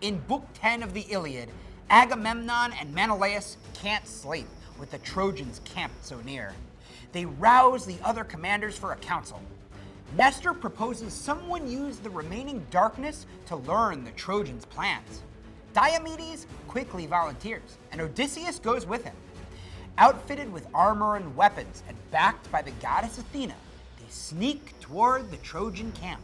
In Book 10 of the Iliad, Agamemnon and Menelaus can't sleep with the Trojans camped so near. They rouse the other commanders for a council. Nestor proposes someone use the remaining darkness to learn the Trojans' plans. Diomedes quickly volunteers, and Odysseus goes with him. Outfitted with armor and weapons and backed by the goddess Athena, they sneak toward the Trojan camp.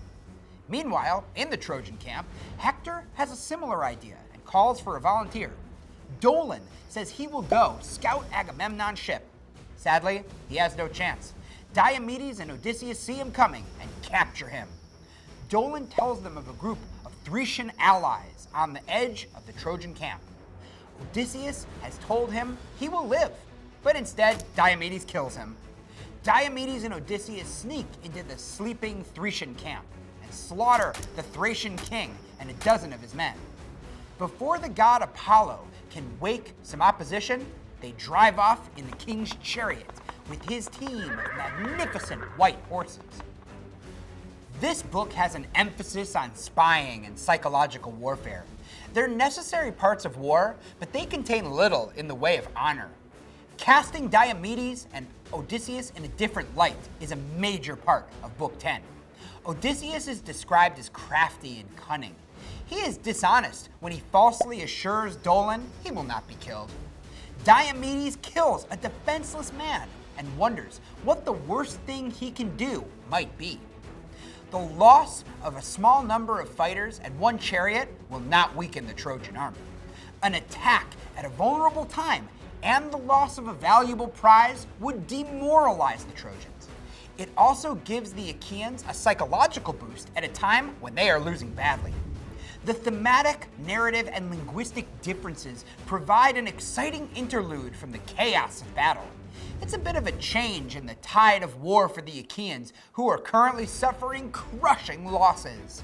Meanwhile, in the Trojan camp, Hector has a similar idea and calls for a volunteer. Dolan says he will go scout Agamemnon's ship. Sadly, he has no chance. Diomedes and Odysseus see him coming and capture him. Dolan tells them of a group of Thracian allies on the edge of the Trojan camp. Odysseus has told him he will live, but instead Diomedes kills him. Diomedes and Odysseus sneak into the sleeping Thracian camp and slaughter the Thracian king and a dozen of his men. Before the god Apollo can wake some opposition, they drive off in the king's chariot with his team of magnificent white horses. This book has an emphasis on spying and psychological warfare. They're necessary parts of war, but they contain little in the way of honor. Casting Diomedes and Odysseus in a different light is a major part of Book 10. Odysseus is described as crafty and cunning. He is dishonest when he falsely assures Dolan he will not be killed. Diomedes kills a defenseless man and wonders what the worst thing he can do might be. The loss of a small number of fighters and one chariot will not weaken the Trojan army. An attack at a vulnerable time and the loss of a valuable prize would demoralize the Trojans. It also gives the Achaeans a psychological boost at a time when they are losing badly. The thematic, narrative, and linguistic differences provide an exciting interlude from the chaos of battle. It's a bit of a change in the tide of war for the Achaeans, who are currently suffering crushing losses.